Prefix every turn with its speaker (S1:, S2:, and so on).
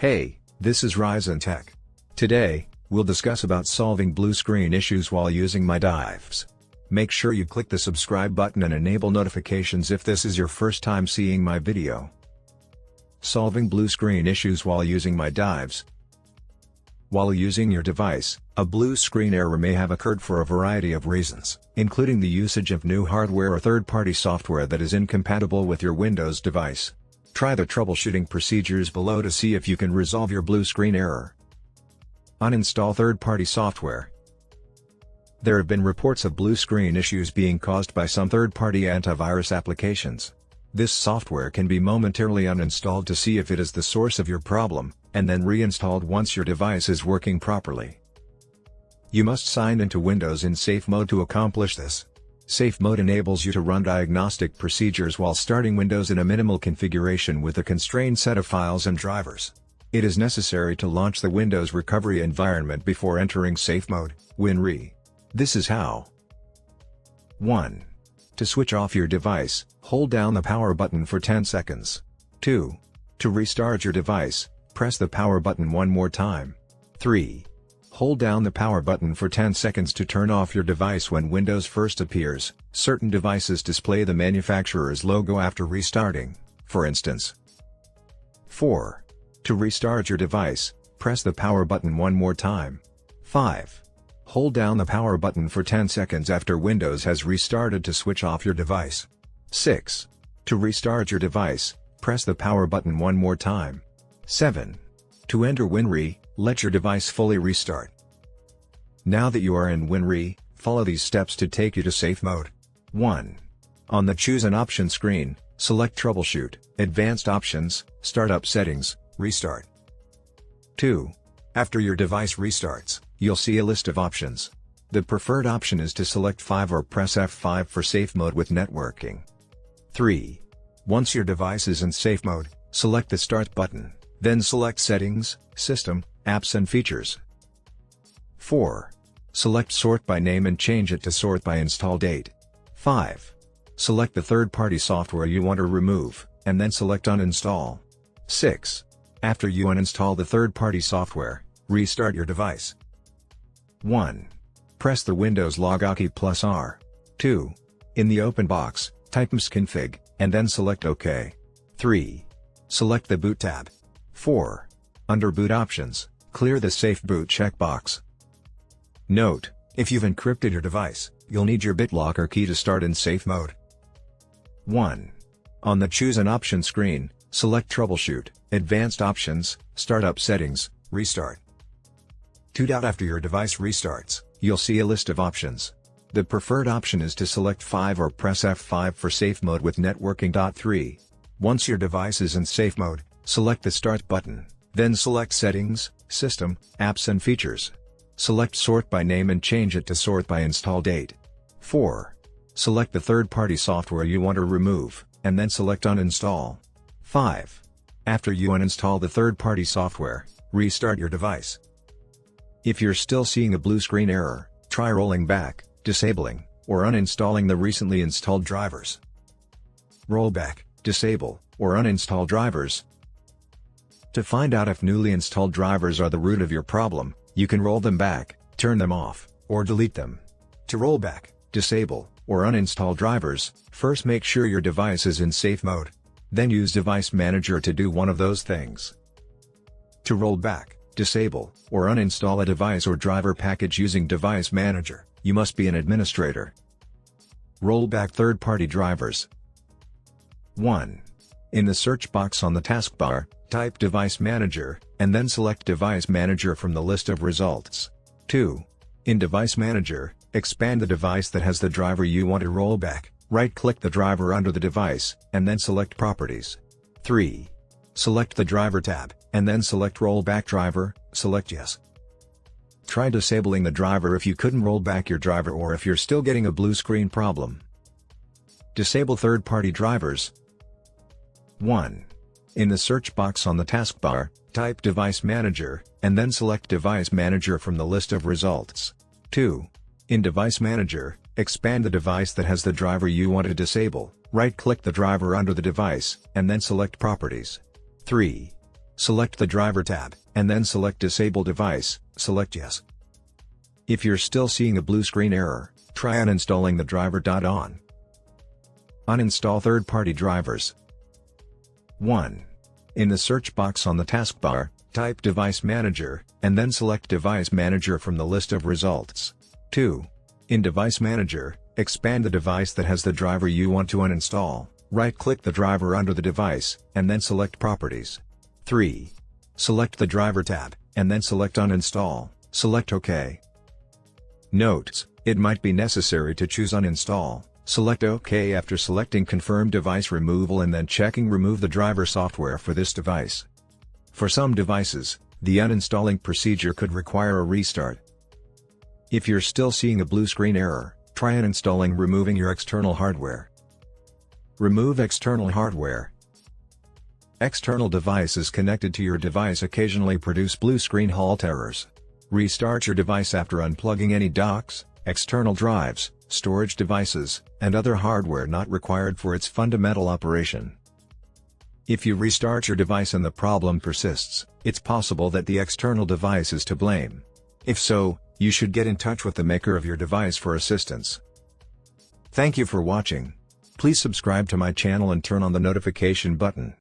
S1: Hey, this is Ryzen Tech. Today, we'll discuss about solving blue screen issues while using my drives. Make sure you click the subscribe button and enable notifications if this is your first time seeing my video. Solving blue screen issues while using my drives. While using your device, a blue screen error may have occurred for a variety of reasons, including the usage of new hardware or third-party software that is incompatible with your Windows device. Try the troubleshooting procedures below to see if you can resolve your blue screen error. Uninstall third-party software. There have been reports of blue screen issues being caused by some third-party antivirus applications. This software can be momentarily uninstalled to see if it is the source of your problem, and then reinstalled once your device is working properly. You must sign into Windows in safe mode to accomplish this. Safe mode enables you to run diagnostic procedures while starting Windows in a minimal configuration with a constrained set of files and drivers. It is necessary to launch the Windows recovery environment before entering safe mode, WinRe. This is how. 1. To switch off your device, hold down the power button for 10 seconds. 2. To restart your device, press the power button one more time. 3. Hold down the power button for 10 seconds to turn off your device when Windows first appears. Certain devices display the manufacturer's logo after restarting, for instance. 4. To restart your device, press the power button one more time. 5. Hold down the power button for 10 seconds after Windows has restarted to switch off your device. 6. To restart your device, press the power button one more time. 7. To enter WinRe, let your device fully restart. Now that you are in WinRe, follow these steps to take you to safe mode. 1. On the Choose an Option screen, select Troubleshoot, Advanced Options, Startup Settings, Restart. 2. After your device restarts, you'll see a list of options. The preferred option is to select 5 or press F5 for safe mode with networking. 3. Once your device is in safe mode, select the Start button, then select Settings, System, Apps and Features. 4. Select Sort by Name and change it to Sort by Install Date. 5. Select the third-party software you want to remove, and then select Uninstall. 6. After you uninstall the third-party software, restart your device. 1. Press the Windows logout key plus R. 2. In the open box, type msconfig, and then select OK. 3. Select the Boot tab. 4. Under Boot Options, clear the Safe Boot checkbox. Note: if you've encrypted your device, you'll need your BitLocker key to start in safe mode. 1. On the Choose an Option screen, select Troubleshoot, Advanced Options, Startup Settings, Restart. 2. After your device restarts, you'll see a list of options. The preferred option is to select 5 or press F5 for safe mode with networking. 3. Once your device is in safe mode, select the Start button, then select Settings, System, Apps and Features. Select Sort by Name and change it to Sort by Install Date. 4. Select the third-party software you want to remove, and then select Uninstall. 5. After you uninstall the third-party software, restart your device. If you're still seeing a blue screen error, try rolling back, disabling, or uninstalling the recently installed drivers. Roll back, disable, or uninstall drivers. To find out if newly installed drivers are the root of your problem, you can roll them back, turn them off, or delete them. To roll back, disable, or uninstall drivers, first make sure your device is in safe mode. Then use Device Manager to do one of those things. To roll back, disable, or uninstall a device or driver package using Device Manager, you must be an administrator. Roll back third-party drivers. 1. In the search box on the taskbar, type Device Manager, and then select Device Manager from the list of results. 2. In Device Manager, expand the device that has the driver you want to roll back, right-click the driver under the device, and then select Properties. 3. Select the Driver tab, and then select Rollback Driver, select Yes. Try disabling the driver if you couldn't roll back your driver or if you're still getting a blue screen problem. Disable third-party drivers. 1. In the search box on the taskbar, type Device Manager, and then select Device Manager from the list of results. 2. In Device Manager, expand the device that has the driver you want to disable, right-click the driver under the device, and then select Properties. 3. select the Driver tab, and then select Disable Device, select Yes. If you're still seeing a blue screen error, try uninstalling the driver. On. Uninstall third-party drivers. 1. In the search box on the taskbar, type Device Manager, and then select Device Manager from the list of results. 2. In Device Manager, expand the device that has the driver you want to uninstall, right-click the driver under the device, and then select Properties. 3. Select the Driver tab, and then select Uninstall, select OK. Notes: it might be necessary to choose Uninstall. Select OK after selecting Confirm Device Removal and then checking Remove the driver software for this device. For some devices, the uninstalling procedure could require a restart. If you're still seeing a blue screen error, try uninstalling removing your external hardware. Remove external hardware. External devices connected to your device occasionally produce blue screen halt errors. Restart your device after unplugging any docks, external drives, storage devices, and other hardware not required for its fundamental operation. If you restart your device and the problem persists, it's possible that the external device is to blame. If so, you should get in touch with the maker of your device for assistance. Thank you for watching. Please subscribe to my channel and turn on the notification button.